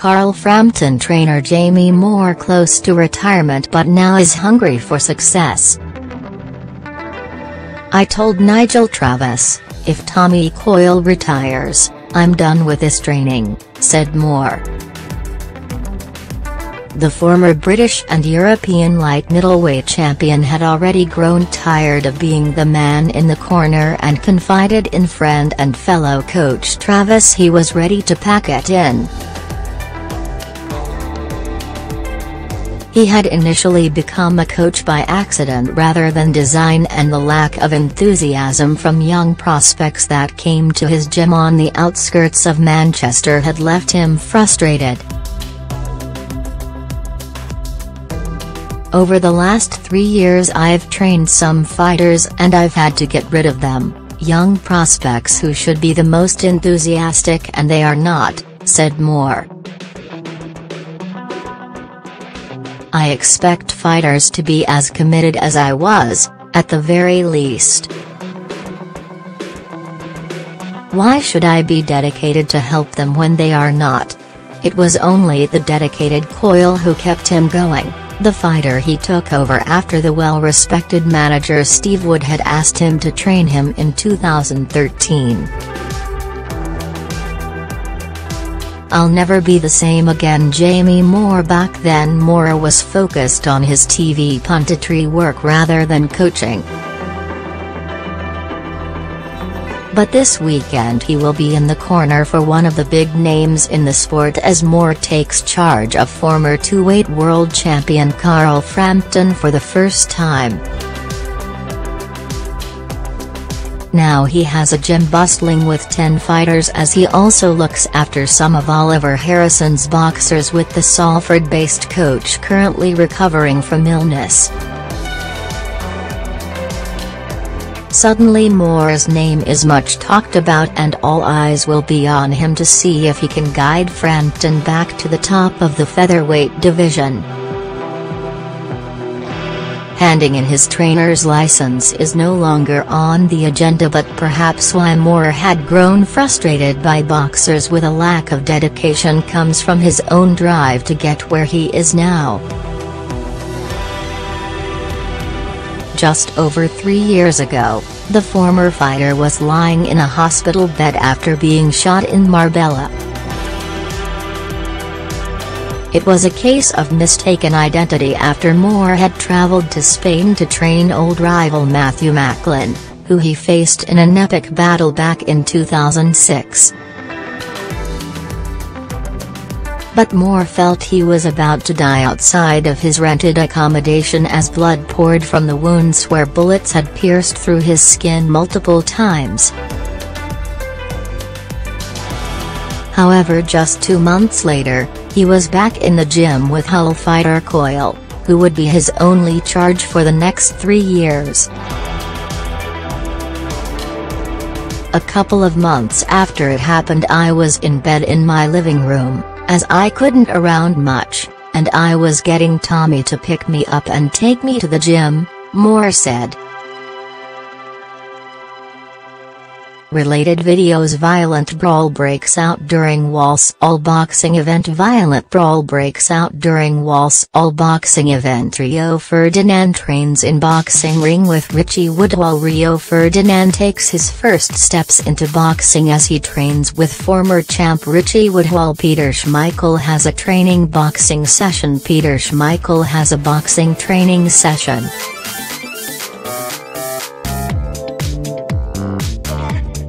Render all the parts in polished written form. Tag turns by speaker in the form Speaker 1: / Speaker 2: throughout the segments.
Speaker 1: Carl Frampton trainer Jamie Moore close to retirement but now is hungry for success. "I told Nigel Travis, if Tommy Coyle retires, I'm done with this training," said Moore. The former British and European light middleweight champion had already grown tired of being the man in the corner and confided in friend and fellow coach Travis he was ready to pack it in. He had initially become a coach by accident rather than design, and the lack of enthusiasm from young prospects that came to his gym on the outskirts of Manchester had left him frustrated. "Over the last 3 years I've trained some fighters and I've had to get rid of them, young prospects who should be the most enthusiastic and they are not," said Moore. "I expect fighters to be as committed as I was, at the very least. Why should I be dedicated to help them when they are not? It was only the dedicated Coyle who kept him going," the fighter he took over after the well-respected manager Steve Wood had asked him to train him in 2013. "I'll never be the same again." Jamie Moore. Back then Moore was focused on his TV punditry work rather than coaching. But this weekend he will be in the corner for one of the big names in the sport as Moore takes charge of former two-weight world champion Carl Frampton for the first time. Now he has a gym bustling with 10 fighters as he also looks after some of Oliver Harrison's boxers, with the Salford-based coach currently recovering from illness. Suddenly Moore's name is much talked about and all eyes will be on him to see if he can guide Frampton back to the top of the featherweight division. Handing in his trainer's license is no longer on the agenda, but perhaps why Moore had grown frustrated by boxers with a lack of dedication comes from his own drive to get where he is now. Just over 3 years ago, the former fighter was lying in a hospital bed after being shot in Marbella. It was a case of mistaken identity after Moore had travelled to Spain to train old rival Matthew Macklin, who he faced in an epic battle back in 2006. But Moore felt he was about to die outside of his rented accommodation as blood poured from the wounds where bullets had pierced through his skin multiple times. However, just 2 months later, he was back in the gym with Hull fighter Coyle, who would be his only charge for the next 3 years. A couple of months after it happened, I was in bed in my living room, as I couldn't around much, and I was getting Tommy to pick me up and take me to the gym, Moore said. Related videos. Violent brawl breaks out during Walsall boxing event. Violent brawl breaks out during Walsall boxing event. Rio Ferdinand trains in boxing ring with Richie Woodhall. Rio Ferdinand takes his first steps into boxing as he trains with former champ Richie Woodhall. Peter Schmeichel has a training boxing session. Peter Schmeichel has a boxing training session.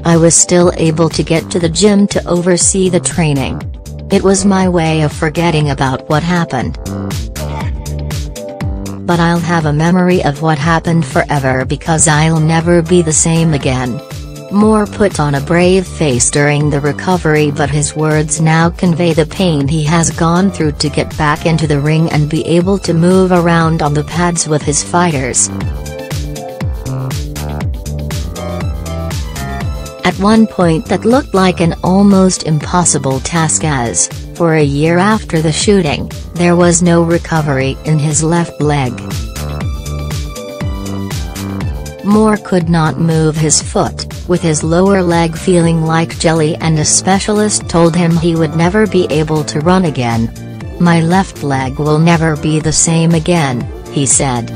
Speaker 1: I was still able to get to the gym to oversee the training. It was my way of forgetting about what happened. But I'll have a memory of what happened forever because I'll never be the same again. Moore put on a brave face during the recovery, but his words now convey the pain he has gone through to get back into the ring and be able to move around on the pads with his fighters. At one point that looked like an almost impossible task as, for a year after the shooting, there was no recovery in his left leg. Moore could not move his foot, with his lower leg feeling like jelly, and a specialist told him he would never be able to run again. "My left leg will never be the same again," he said.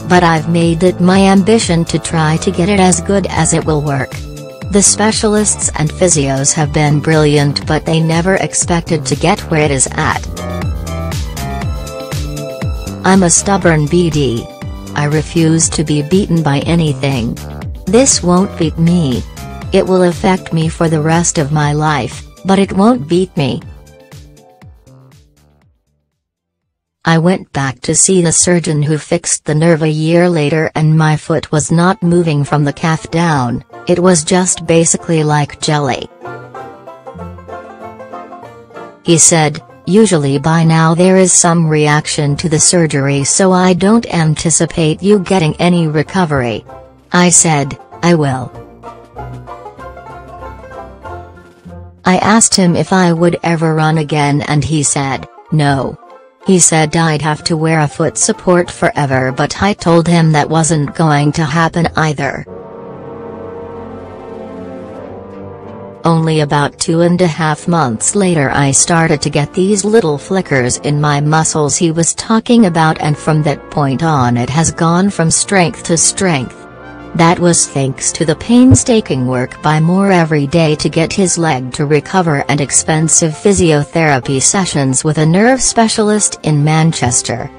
Speaker 1: "But I've made it my ambition to try to get it as good as it will work." The specialists and physios have been brilliant, but they never expected to get where it is at. "I'm a stubborn BD. I refuse to be beaten by anything. This won't beat me. It will affect me for the rest of my life, but it won't beat me. I went back to see the surgeon who fixed the nerve a year later, and my foot was not moving from the calf down, it was just basically like jelly." He said, "Usually by now there is some reaction to the surgery, so I don't anticipate you getting any recovery." I said, "I will." I asked him if I would ever run again, and he said, "No." He said I'd have to wear a foot support forever, but I told him that wasn't going to happen either. Only about 2.5 months later I started to get these little flickers in my muscles he was talking about, and from that point on it has gone from strength to strength. That was thanks to the painstaking work by Moore every day to get his leg to recover, and expensive physiotherapy sessions with a nerve specialist in Manchester.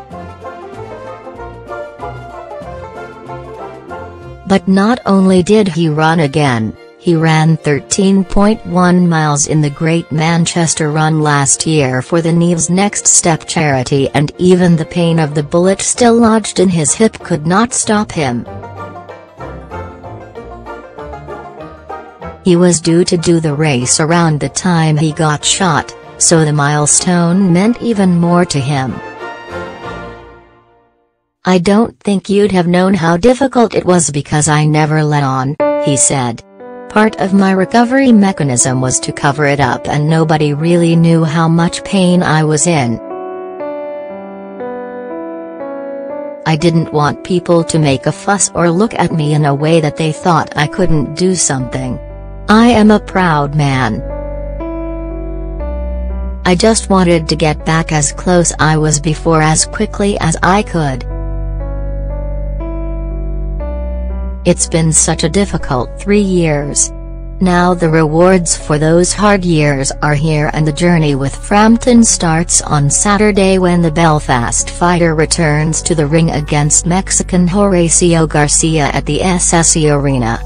Speaker 1: But not only did he run again, he ran 13.1 miles in the Great Manchester Run last year for the Neve's Next Step charity, and even the pain of the bullet still lodged in his hip could not stop him. He was due to do the race around the time he got shot, so the milestone meant even more to him. "I don't think you'd have known how difficult it was because I never let on," he said. "Part of my recovery mechanism was to cover it up, and nobody really knew how much pain I was in. I didn't want people to make a fuss or look at me in a way that they thought I couldn't do something. I am a proud man. I just wanted to get back as close I was before as quickly as I could. It's been such a difficult 3 years. Now the rewards for those hard years are here, and the journey with Frampton starts on Saturday when the Belfast fighter returns to the ring against Mexican Horacio Garcia at the SSE Arena.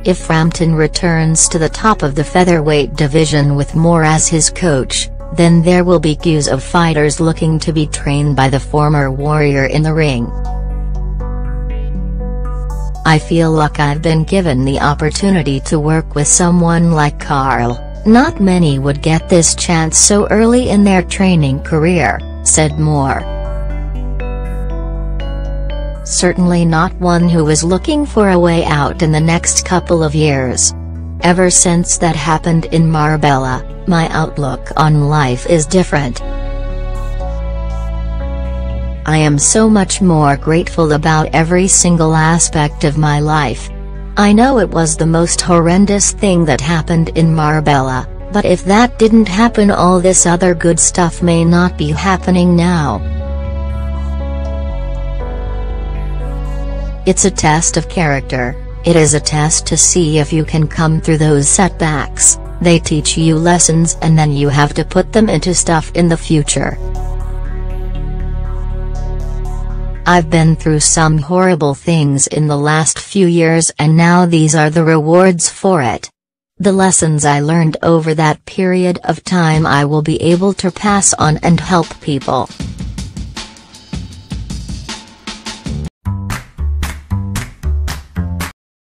Speaker 1: If Frampton returns to the top of the featherweight division with Moore as his coach, then there will be queues of fighters looking to be trained by the former warrior in the ring. I feel like I've been given the opportunity to work with someone like Carl. Not many would get this chance so early in their training career," said Moore. "Certainly not one who is looking for a way out in the next couple of years. Ever since that happened in Marbella, my outlook on life is different. I am so much more grateful about every single aspect of my life. I know it was the most horrendous thing that happened in Marbella, but if that didn't happen, all this other good stuff may not be happening now. It's a test of character. It is a test to see if you can come through those setbacks. They teach you lessons, and then you have to put them into stuff in the future. I've been through some horrible things in the last few years, and now these are the rewards for it. The lessons I learned over that period of time I will be able to pass on and help people."